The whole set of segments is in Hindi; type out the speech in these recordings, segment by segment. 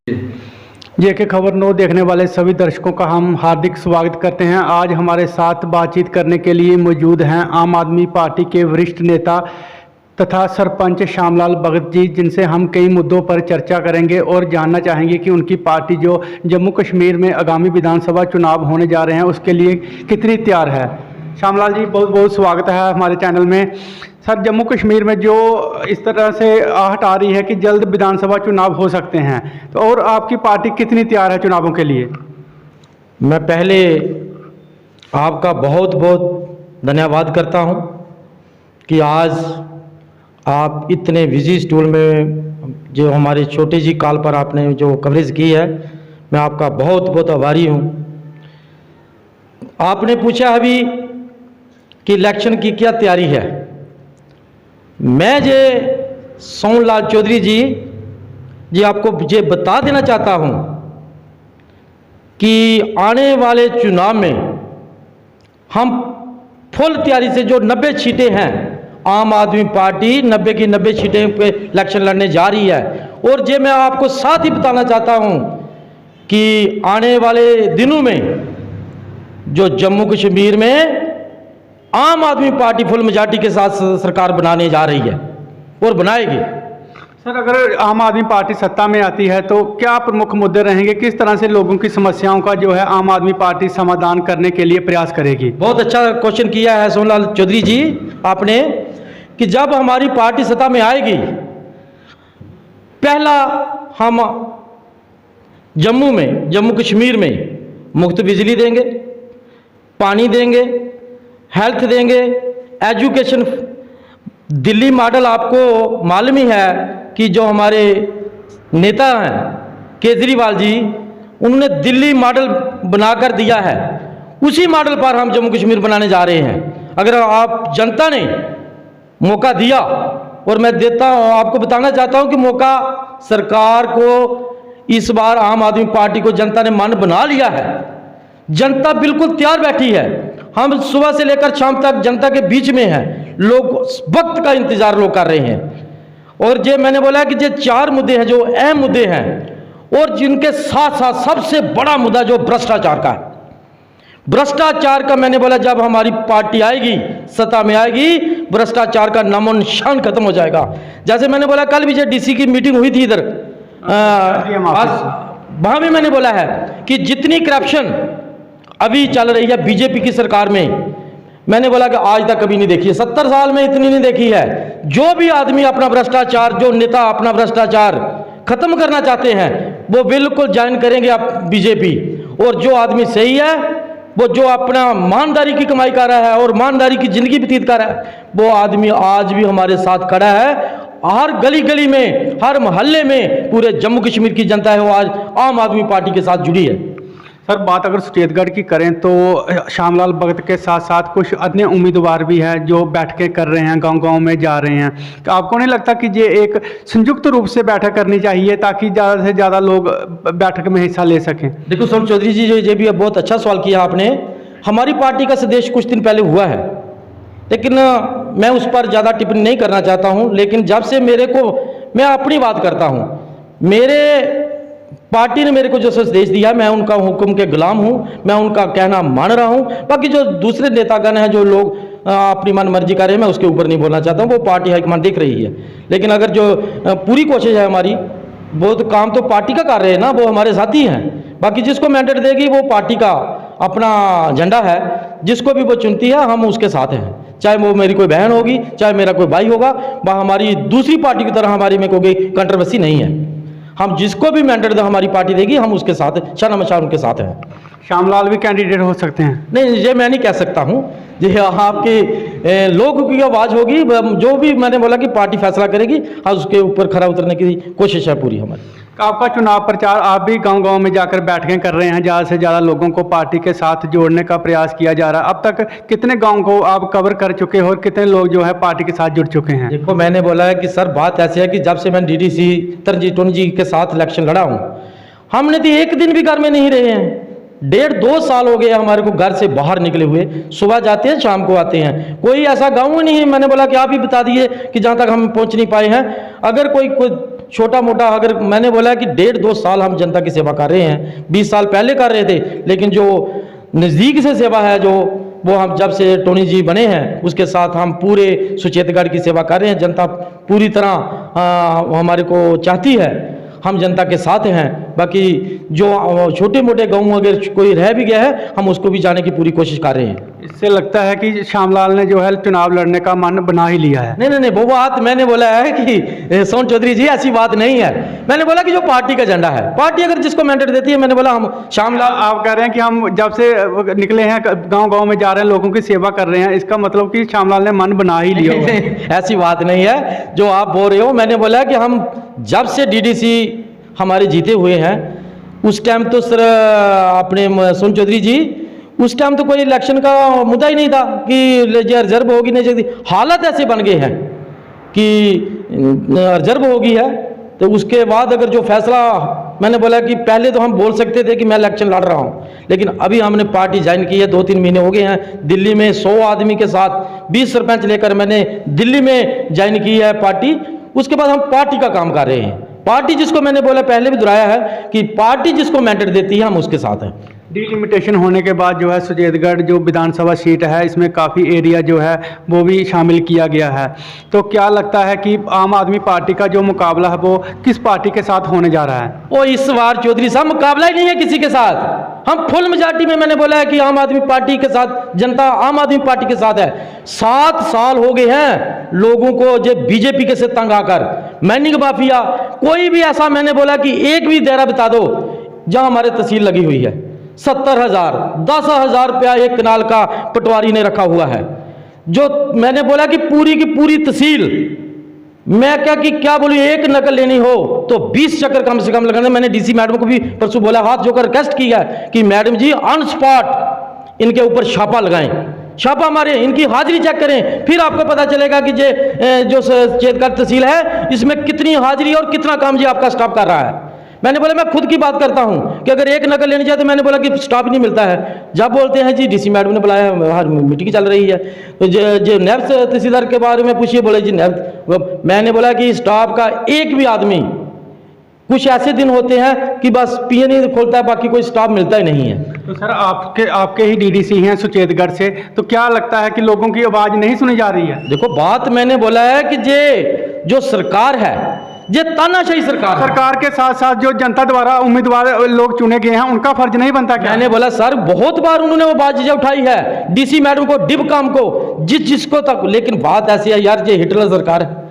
जेके खबर 9 देखने वाले सभी दर्शकों का हम हार्दिक स्वागत करते हैं। आज हमारे साथ बातचीत करने के लिए मौजूद हैं आम आदमी पार्टी के वरिष्ठ नेता तथा सरपंच श्यामलाल भगत जी, जिनसे हम कई मुद्दों पर चर्चा करेंगे और जानना चाहेंगे कि उनकी पार्टी जो जम्मू कश्मीर में आगामी विधानसभा चुनाव होने जा रहे हैं उसके लिए कितनी तैयार है। श्यामलाल जी, बहुत बहुत स्वागत है हमारे चैनल में। सर, जम्मू कश्मीर में जो इस तरह से आहट आ रही है कि जल्द विधानसभा चुनाव हो सकते हैं, तो और आपकी पार्टी कितनी तैयार है चुनावों के लिए? मैं पहले आपका बहुत बहुत धन्यवाद करता हूं कि आज आप इतने बिजी शेड्यूल में जो हमारे छोटे जी कॉल पर आपने जो कवरेज की है, मैं आपका बहुत बहुत आभारी हूं। आपने पूछा अभी कि इलेक्शन की क्या तैयारी है। मैं जे सोनलाल चौधरी जी आपको ये बता देना चाहता हूं कि आने वाले चुनाव में हम फुल तैयारी से जो 90 सीटें हैं, आम आदमी पार्टी 90 की 90 सीटें पे इलेक्शन लड़ने जा रही है। और ये मैं आपको साथ ही बताना चाहता हूं कि आने वाले दिनों में जो जम्मू कश्मीर में आम आदमी पार्टी फुल मेजॉरिटी के साथ सरकार बनाने जा रही है और बनाएगी। सर, अगर आम आदमी पार्टी सत्ता में आती है तो क्या प्रमुख मुद्दे रहेंगे? किस तरह से लोगों की समस्याओं का जो है आम आदमी पार्टी समाधान करने के लिए प्रयास करेगी? बहुत अच्छा क्वेश्चन किया है सोनलाल चौधरी जी आपने, कि जब हमारी पार्टी सत्ता में आएगी, पहला हम जम्मू कश्मीर में मुफ्त बिजली देंगे, पानी देंगे, हेल्थ देंगे, एजुकेशन। दिल्ली मॉडल आपको मालूम ही है कि जो हमारे नेता हैं केजरीवाल जी, उन्होंने दिल्ली मॉडल बनाकर दिया है, उसी मॉडल पर हम जम्मू कश्मीर बनाने जा रहे हैं। अगर आप जनता ने मौका दिया, और मैं देता हूं, आपको बताना चाहता हूं कि मौका सरकार को इस बार आम आदमी पार्टी को जनता ने मन बना लिया है। जनता बिल्कुल तैयार बैठी है। हम सुबह से लेकर शाम तक जनता के बीच में हैं। लोग वक्त का इंतजार लोग कर रहे हैं। और ये मैंने बोला कि ये 4 मुद्दे हैं जो अहम मुद्दे हैं, और जिनके साथ साथ सबसे बड़ा मुद्दा जो भ्रष्टाचार का है। भ्रष्टाचार का मैंने बोला जब हमारी पार्टी आएगी, सत्ता में आएगी, भ्रष्टाचार का नामो निशान खत्म हो जाएगा। जैसे मैंने बोला, कल भी जो डीसी की मीटिंग हुई थी इधर, वहां भी मैंने बोला है कि जितनी करप्शन अभी चल रही है बीजेपी की सरकार में, मैंने बोला कि आज तक कभी नहीं देखी है, 70 साल में इतनी नहीं देखी है। जो भी आदमी अपना भ्रष्टाचार, जो नेता अपना भ्रष्टाचार खत्म करना चाहते हैं, वो बिल्कुल ज्वाइन करेंगे आप बीजेपी। और जो आदमी सही है, वो जो अपना ईमानदारी की कमाई कर रहा है और ईमानदारी की जिंदगी व्यतीत कर रहा है, वो आदमी आज भी हमारे साथ खड़ा है। हर गली गली में, हर मोहल्ले में पूरे जम्मू कश्मीर की जनता है वो आज आम आदमी पार्टी के साथ जुड़ी है। सर, बात अगर सुचेतगढ़ की करें तो श्यामलाल भगत के साथ साथ कुछ अन्य उम्मीदवार भी हैं जो बैठकें कर रहे हैं, गांव-गांव में जा रहे हैं। तो आपको नहीं लगता कि ये एक संयुक्त रूप से बैठक करनी चाहिए ताकि ज़्यादा से ज़्यादा लोग बैठक में हिस्सा ले सकें? देखो सोनल चौधरी जी, ये भी बहुत अच्छा सवाल किया आपने। हमारी पार्टी का संदेश कुछ दिन पहले हुआ है, लेकिन मैं उस पर ज़्यादा टिप्पणी नहीं करना चाहता हूँ। लेकिन जब से मैं अपनी बात करता हूँ, मेरे पार्टी ने मेरे को जो संदेश दिया, मैं उनका हुक्म के गुलाम हूं, मैं उनका कहना मान रहा हूं। बाकी जो दूसरे नेतागण हैं, जो लोग अपनी मन मर्जी कर रहे हैं, मैं उसके ऊपर नहीं बोलना चाहता हूं, वो पार्टी हाईकमान देख रही है। लेकिन अगर जो पूरी कोशिश है हमारी, वो तो काम तो पार्टी का कर रहे हैं ना, वो हमारे साथी हैं। बाकी जिसको मैंडेट देगी वो पार्टी का अपना झंडा है, जिसको भी वो चुनती है हम उसके साथ हैं। चाहे वो मेरी कोई बहन होगी, चाहे मेरा कोई भाई होगा, वह हमारी दूसरी पार्टी की तरह हमारी में कोई कंट्रोवर्सी नहीं है। हम जिसको भी मैंडेट हमारी पार्टी देगी, हम उसके साथ शाना उनके साथ हैं। श्यामलाल भी कैंडिडेट हो सकते हैं? नहीं, ये मैं नहीं कह सकता हूँ। ये आपके लोगों की आवाज़ होगी, जो भी मैंने बोला कि पार्टी फैसला करेगी, हम उसके ऊपर खरा उतरने की कोशिश है पूरी हमारी। आपका चुनाव प्रचार, आप भी गांव-गांव में जाकर बैठकें कर रहे हैं, ज़्यादा से ज़्यादा लोगों को पार्टी के साथ जोड़ने का प्रयास किया जा रहा है। अब तक कितने गांव को आप कवर कर चुके हो और कितने लोग जो है पार्टी के साथ जुड़ चुके हैं? देखो, मैंने बोला है कि सर बात ऐसी है कि जब से मैं डीडीसी तरनजीत टोनी जी के साथ इलेक्शन लड़ा हूँ, हमने तो एक दिन भी घर में नहीं रहे हैं। 1.5-2 साल हो गए हमारे को घर से बाहर निकले हुए। सुबह जाते हैं, शाम को आते हैं। कोई ऐसा गाँव नहीं है, मैंने बोला कि आप ही बता दिए कि जहाँ तक हम पहुँच नहीं पाए हैं। अगर कोई छोटा मोटा, अगर मैंने बोला कि 1.5-2 साल हम जनता की सेवा कर रहे हैं, 20 साल पहले कर रहे थे, लेकिन जो नज़दीक से सेवा है जो वो हम जब से टोनी जी बने हैं उसके साथ हम पूरे सुचेतगढ़ की सेवा कर रहे हैं। जनता पूरी तरह हमारे को चाहती है, हम जनता के साथ हैं। बाकी जो छोटे मोटे गाँव अगर कोई रह भी गया है हम उसको भी जाने की पूरी कोशिश कर रहे हैं। इससे लगता है कि श्यामलाल ने जो है चुनाव लड़ने का मन बना ही लिया है। नहीं, वो बात मैंने बोला है कि सोन चौधरी जी ऐसी बात नहीं है। मैंने बोला कि जो पार्टी का एजेंडा है, पार्टी अगर जिसको मैंडेट देती है, मैंने बोला हम श्यामलाल। आप कह रहे हैं कि हम जब से निकले हैं गांव-गांव में जा रहे हैं, लोगों की सेवा कर रहे हैं, इसका मतलब कि श्यामलाल ने मन बना ही लिया। ऐसी बात नहीं है जो आप बोल रहे हो। मैंने बोला कि हम जब से डीडीसी हमारे जीते हुए हैं उस टाइम तो सर अपने सोन चौधरी जी उस टाइम तो कोई इलेक्शन का मुद्दा ही नहीं था कि रिजर्व होगी नहीं जल्दी। हालात ऐसे बन गए हैं कि रिजर्व होगी है, तो उसके बाद अगर जो फैसला, मैंने बोला कि पहले तो हम बोल सकते थे कि मैं इलेक्शन लड़ रहा हूं, लेकिन अभी हमने पार्टी ज्वाइन की है, 2-3 महीने हो गए हैं। दिल्ली में 100 आदमी के साथ 20 सरपंच लेकर मैंने दिल्ली में ज्वाइन की है पार्टी। उसके बाद हम पार्टी का काम कर रहे हैं। पार्टी जिसको मैंने बोला पहले भी दोहराया है कि पार्टी जिसको मैंडेट देती है हम उसके साथ हैं। डिलिमिटेशन होने के बाद जो है सुचेतगढ़ जो विधानसभा सीट है इसमें काफ़ी एरिया जो है वो भी शामिल किया गया है, तो क्या लगता है कि आम आदमी पार्टी का जो मुकाबला है वो किस पार्टी के साथ होने जा रहा है? वो इस बार चौधरी साहब मुकाबला ही नहीं है किसी के साथ। हम फुल मेजॉरिटी में, मैंने बोला है कि आम आदमी पार्टी के साथ, जनता आम आदमी पार्टी के साथ है। 7 साल हो गए हैं लोगों को जो बीजेपी के से तंग आकर, मैनिंग माफिया, कोई भी ऐसा, मैंने बोला कि एक भी दायरा बता दो जहां हमारे तहसील लगी हुई है। 70,000 10,000 रुपया एक कनाल का पटवारी ने रखा हुआ है। जो मैंने बोला कि पूरी की पूरी तहसील, मैं क्या बोलूं, एक नकल लेनी हो तो 20 चक्कर कम से कम लगाने। मैंने डीसी मैडम को भी परसों बोला, हाथ जोकर रिक्वेस्ट किया कि मैडम जी ऑन स्पॉट इनके ऊपर छापा लगाएं, छापा मारें, इनकी हाजिरी चेक करें, फिर आपको पता चलेगा कि जो सुचेतगढ़ तहसील है इसमें कितनी हाजिरी और कितना काम जी आपका स्टाफ कर रहा है। मैंने बोला मैं खुद की बात करता हूं कि अगर एक नकल लेनी चाहिए तो मैंने बोला कि स्टाफ नहीं मिलता है। जब बोलते हैं जी डीसी मैडम ने बुलाया, हर मीटिंग चल रही है, तो जो नैब तहसीलदार के बारे में पूछिए, बोले जी नैब। मैंने बोला कि स्टाफ का एक भी आदमी, कुछ ऐसे दिन होते हैं कि बस पीए नहीं खोलता है, बाकी कोई स्टाफ मिलता ही नहीं है। तो सर आपके ही डीडीसी हैं सुचेतगढ़ से, तो क्या लगता है कि लोगों की आवाज़ नहीं सुनी जा रही है? देखो बात मैंने बोला है कि जो सरकार है, ये तानाशाही सरकार के साथ साथ जो जनता द्वारा उम्मीदवार लोग चुने गए हैं उनका फर्ज नहीं बनता क्या? मैंने बोला सर बहुत बार उन्होंने वो बात उठाई है डीसी मैडम को, डिब काम को, जिसको तक, लेकिन बात ऐसी है यार, ये हिटलर सरकार है।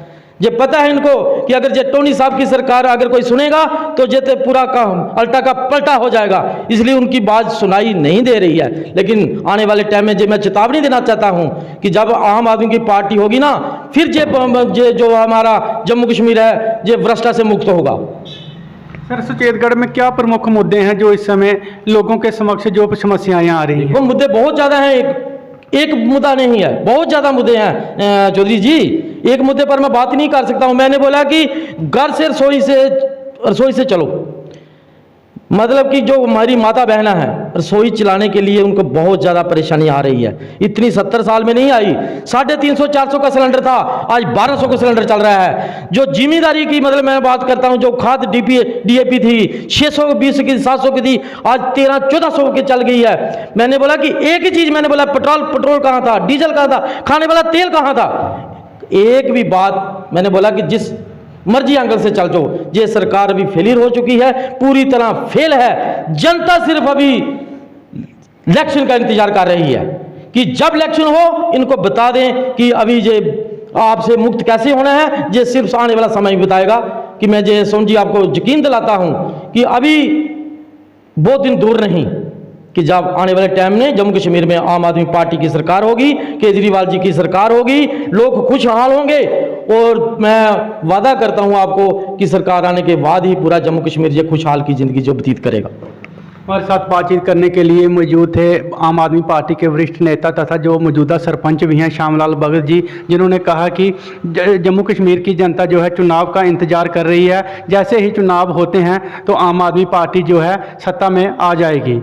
ये पता है इनको कि अगर ये टोनी साहब की सरकार अगर कोई सुनेगा तो ये तो पूरा काम अल्टा का पलटा हो जाएगा, इसलिए उनकी बात सुनाई नहीं दे रही है। लेकिन आने वाले टाइम में मैं चेतावनी देना चाहता हूं कि जब आम आदमी की पार्टी होगी ना, फिर जो हमारा जम्मू कश्मीर है ये भ्रष्टा से मुक्त होगा। सर सुचेतगढ़ में क्या प्रमुख मुद्दे हैं जो इस समय लोगों के समक्ष जो समस्याएं आ रही हैं? वो मुद्दे बहुत ज़्यादा हैं, एक मुद्दा नहीं है, बहुत ज़्यादा मुद्दे हैं चौधरी जी। एक मुद्दे पर मैं बात ही नहीं कर सकता हूं। मैंने बोला कि घर से रसोई से चलो, मतलब कि जो हमारी माता बहना है रसोई चलाने के लिए उनको बहुत ज़्यादा परेशानी आ रही है। इतनी 70 साल में नहीं आई। 350-400 का सिलेंडर था, आज 1200 का सिलेंडर चल रहा है। जो जिम्मेदारी की, मतलब मैं बात करता हूं, जो खाद DAP थी 620 की 700 की थी, आज 1300-1400 की चल गई है। मैंने बोला कि एक ही चीज़, मैंने बोला पेट्रोल कहाँ था, डीजल कहाँ था, खाने वाला तेल कहाँ था, एक भी बात। मैंने बोला कि जिस मर्जी एंगल से चल जाओ, ये सरकार अभी फेलियर हो चुकी है, पूरी तरह फेल है। जनता सिर्फ अभी इलेक्शन का इंतजार कर रही है कि जब इलेक्शन हो इनको बता दें कि अभी ये आपसे मुक्त कैसे होना है। ये सिर्फ आने वाला समय बताएगा कि मैं ये सोन जी आपको यकीन दिलाता हूं कि अभी बहुत दिन दूर नहीं कि जब आने वाले टाइम में जम्मू कश्मीर में आम आदमी पार्टी की सरकार होगी, केजरीवाल जी की सरकार होगी, लोग खुशहाल होंगे। और मैं वादा करता हूं आपको कि सरकार आने के बाद ही पूरा जम्मू कश्मीर ये खुशहाल की ज़िंदगी जो व्यतीत करेगा। हमारे साथ बातचीत करने के लिए मौजूद थे आम आदमी पार्टी के वरिष्ठ नेता तथा जो मौजूदा सरपंच भी हैं श्यामलाल भगत जी, जिन्होंने कहा कि जम्मू कश्मीर की जनता जो है चुनाव का इंतजार कर रही है, जैसे ही चुनाव होते हैं तो आम आदमी पार्टी जो है सत्ता में आ जाएगी।